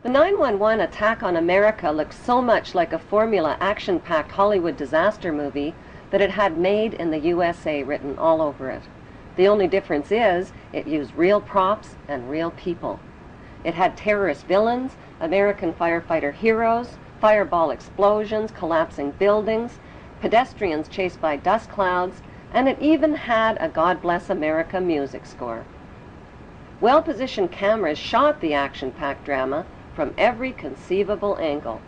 The 9/11 attack on America looked so much like a formula action-packed Hollywood disaster movie that it had "Made in the USA" written all over it. The only difference is it used real props and real people. It had terrorist villains, American firefighter heroes, fireball explosions, collapsing buildings, pedestrians chased by dust clouds, and it even had a God Bless America music score. Well-positioned cameras shot the action-packed drama from every conceivable angle.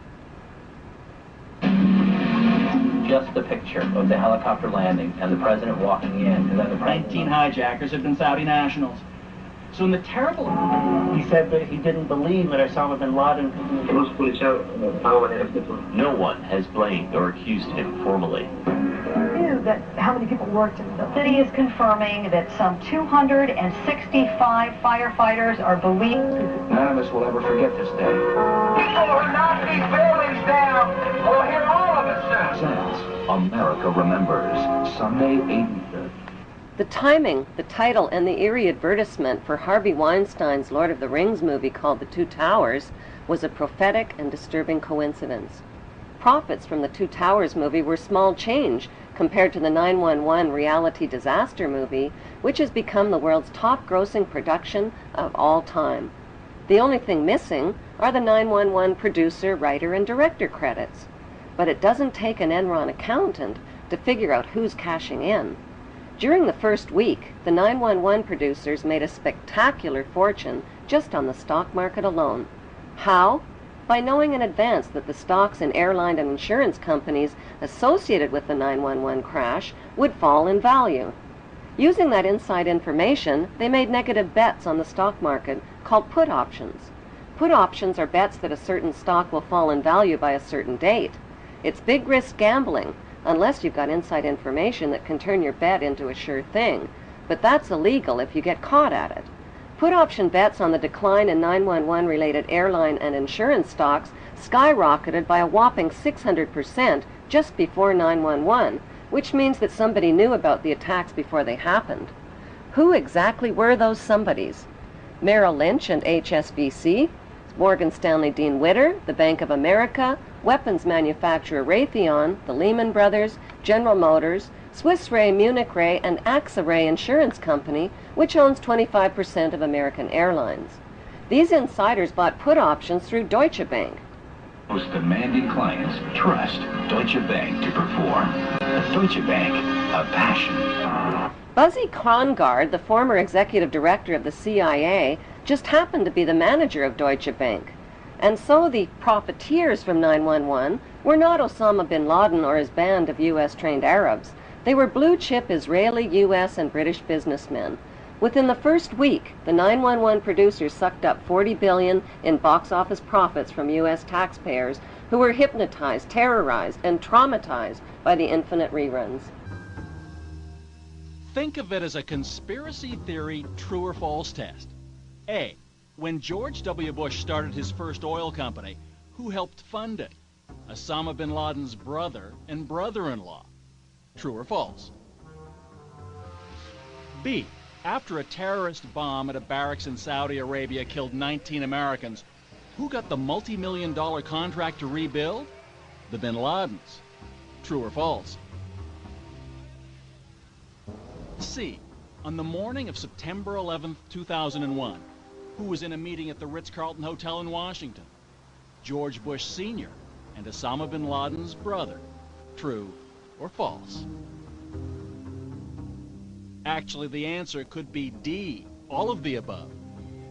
Just the picture of the helicopter landing and the president walking in, and then the 19 hijackers had been Saudi nationals. So in the terrible... He said that he didn't believe that Osama bin Laden... No one has blamed or accused him formally. That how many people worked in the building. The city is confirming that some 265 firefighters are believed. None of us will ever forget this day. People who knock these buildings down will hear all of it soon. America Remembers, Sunday, 83rd. The timing, the title, and the eerie advertisement for Harvey Weinstein's Lord of the Rings movie called The Two Towers was a prophetic and disturbing coincidence. Profits from the Two Towers movie were small change compared to the 9/11 reality disaster movie, which has become the world's top-grossing production of all time. The only thing missing are the 9/11 producer, writer, and director credits. But it doesn't take an Enron accountant to figure out who's cashing in. During the first week, the 9/11 producers made a spectacular fortune just on the stock market alone. How? By knowing in advance that the stocks in airline and insurance companies associated with the 9/11 crash would fall in value. Using that inside information, they made negative bets on the stock market called put options. Put options are bets that a certain stock will fall in value by a certain date. It's big risk gambling, unless you've got inside information that can turn your bet into a sure thing, but that's illegal if you get caught at it. Put option bets on the decline in 9/11 related airline and insurance stocks skyrocketed by a whopping 600% just before 9/11, which means that somebody knew about the attacks before they happened. Who exactly were those somebodies? Merrill Lynch and HSBC, Morgan Stanley Dean Witter, the Bank of America, weapons manufacturer Raytheon, the Lehman Brothers, General Motors, Swiss Re, Munich Re, and AXA Re Insurance Company, which owns 25% of American Airlines. These insiders bought put options through Deutsche Bank. Most demanding clients trust Deutsche Bank to perform. Deutsche Bank, a passion. Buzzy Congar, the former executive director of the CIA, just happened to be the manager of Deutsche Bank. And so the profiteers from 9/11 were not Osama bin Laden or his band of U.S.-trained Arabs. They were blue-chip Israeli, U.S., and British businessmen. Within the first week, the 9/11 producers sucked up $40 billion in box office profits from U.S. taxpayers who were hypnotized, terrorized, and traumatized by the infinite reruns. Think of it as a conspiracy theory true or false test. A. When George W. Bush started his first oil company, who helped fund it? Osama bin Laden's brother and brother-in-law. True or false? B. After a terrorist bomb at a barracks in Saudi Arabia killed 19 Americans, who got the multi-million-dollar contract to rebuild? The bin Ladens. True or false? C. On the morning of September 11th, 2001, who was in a meeting at the Ritz-Carlton Hotel in Washington? George Bush Sr. and Osama bin Laden's brother. True or false? Actually, the answer could be D, all of the above.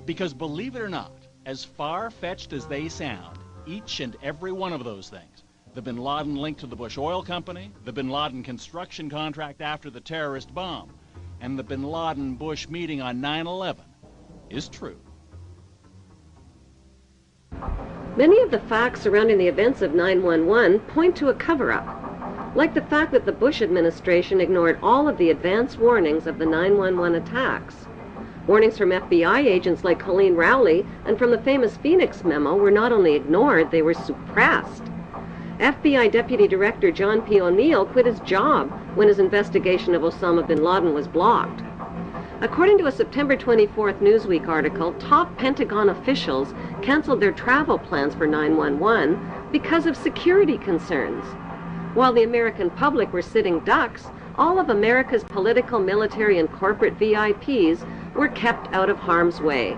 Because believe it or not, as far-fetched as they sound, each and every one of those things, the bin Laden link to the Bush Oil Company, the bin Laden construction contract after the terrorist bomb, and the bin Laden-Bush meeting on 9/11, is true. Many of the facts surrounding the events of 9/11 point to a cover-up, like the fact that the Bush administration ignored all of the advance warnings of the 9/11 attacks. Warnings from FBI agents like Colleen Rowley and from the famous Phoenix memo were not only ignored, they were suppressed. FBI Deputy Director John P. O'Neill quit his job when his investigation of Osama bin Laden was blocked. According to a September 24th Newsweek article, top Pentagon officials canceled their travel plans for 911 because of security concerns. While the American public were sitting ducks, all of America's political, military, and corporate VIPs were kept out of harm's way.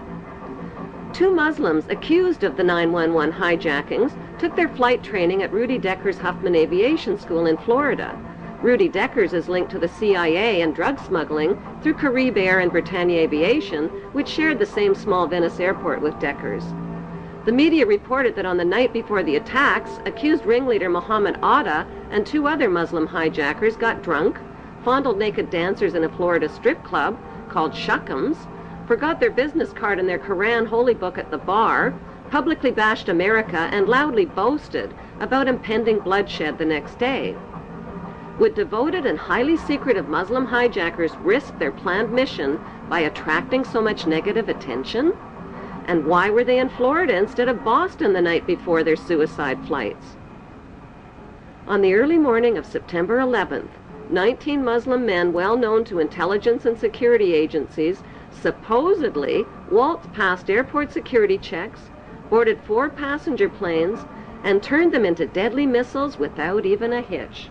2 Muslims accused of the 911 hijackings took their flight training at Rudy Decker's Huffman Aviation School in Florida. Rudy Decker's is linked to the CIA and drug smuggling through Carib Air and Britannia Aviation, which shared the same small Venice airport with Decker's. The media reported that on the night before the attacks, accused ringleader Mohammed Atta and 2 other Muslim hijackers got drunk, fondled naked dancers in a Florida strip club called Shuckums, forgot their business card and their Quran holy book at the bar, publicly bashed America, and loudly boasted about impending bloodshed the next day. Would devoted and highly secretive Muslim hijackers risk their planned mission by attracting so much negative attention? And why were they in Florida instead of Boston the night before their suicide flights? On the early morning of September 11th, 19 Muslim men well known to intelligence and security agencies supposedly waltzed past airport security checks, boarded 4 passenger planes, and turned them into deadly missiles without even a hitch.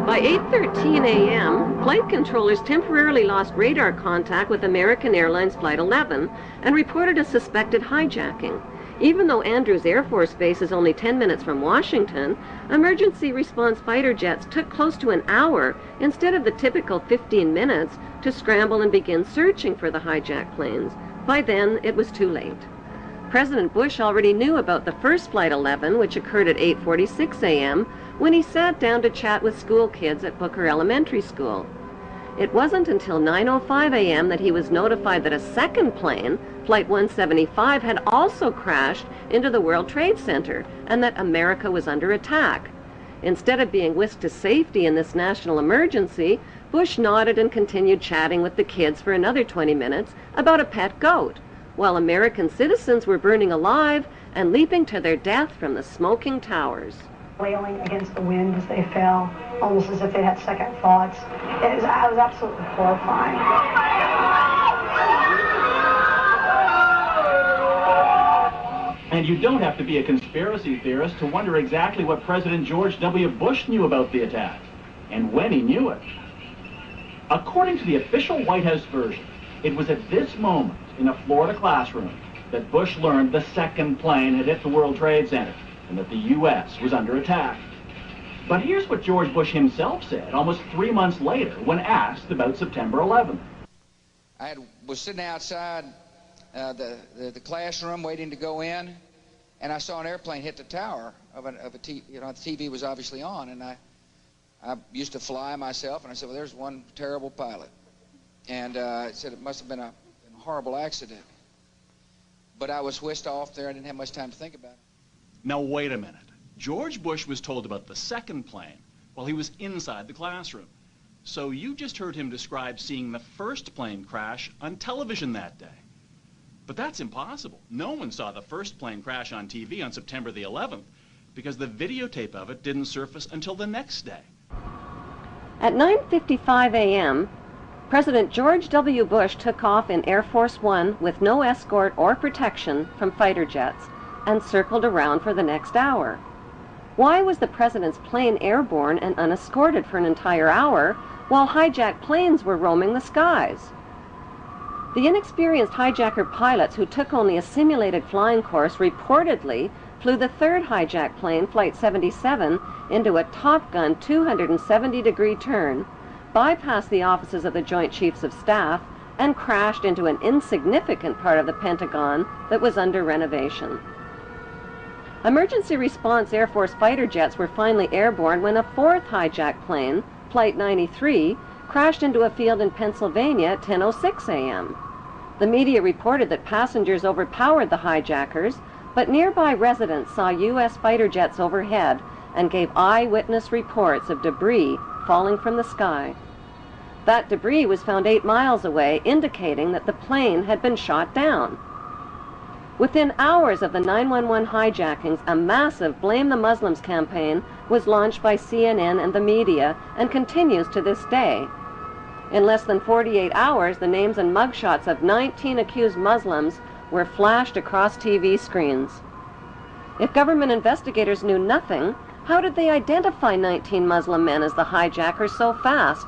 By 8:13 a.m., flight controllers temporarily lost radar contact with American Airlines Flight 11 and reported a suspected hijacking. Even though Andrews Air Force Base is only 10 minutes from Washington, emergency response fighter jets took close to an hour instead of the typical 15 minutes to scramble and begin searching for the hijacked planes. By then, it was too late. President Bush already knew about the first Flight 11, which occurred at 8:46 a.m., when he sat down to chat with school kids at Booker Elementary School. It wasn't until 9:05 a.m. that he was notified that a second plane, Flight 175, had also crashed into the World Trade Center and that America was under attack. Instead of being whisked to safety in this national emergency, Bush nodded and continued chatting with the kids for another 20 minutes about a pet goat, while American citizens were burning alive and leaping to their death from the smoking towers. Wailing against the wind as they fell, almost as if they had second thoughts. It was absolutely horrifying. And you don't have to be a conspiracy theorist to wonder exactly what President George W. Bush knew about the attack, and when he knew it. According to the official White House version, it was at this moment in a Florida classroom that Bush learned the second plane had hit the World Trade Center and that the U.S. was under attack. But here's what George Bush himself said almost 3 months later when asked about September 11th. I was sitting outside the classroom waiting to go in, and I saw an airplane hit the tower of a TV. You know, the TV was obviously on, and I used to fly myself, and I said, well, there's one terrible pilot. And I said it must have been a horrible accident. But I was whisked off there. I didn't have much time to think about it. Now, wait a minute. George Bush was told about the second plane while he was inside the classroom. So you just heard him describe seeing the first plane crash on television that day. But that's impossible. No one saw the first plane crash on TV on September the 11th because the videotape of it didn't surface until the next day. At 9:55 a.m., President George W. Bush took off in Air Force One with no escort or protection from fighter jets and circled around for the next hour. Why was the president's plane airborne and unescorted for an entire hour while hijacked planes were roaming the skies? The inexperienced hijacker pilots who took only a simulated flying course reportedly flew the third hijacked plane, Flight 77, into a Top Gun 270-degree turn, bypassed the offices of the Joint Chiefs of Staff, and crashed into an insignificant part of the Pentagon that was under renovation. Emergency response Air Force fighter jets were finally airborne when a fourth hijacked plane, Flight 93, crashed into a field in Pennsylvania at 10:06 a.m. The media reported that passengers overpowered the hijackers, but nearby residents saw U.S. fighter jets overhead and gave eyewitness reports of debris falling from the sky. That debris was found 8 miles away, indicating that the plane had been shot down. Within hours of the 911 hijackings, a massive Blame the Muslims campaign was launched by CNN and the media and continues to this day. In less than 48 hours, the names and mugshots of 19 accused Muslims were flashed across TV screens. If government investigators knew nothing, how did they identify 19 Muslim men as the hijackers so fast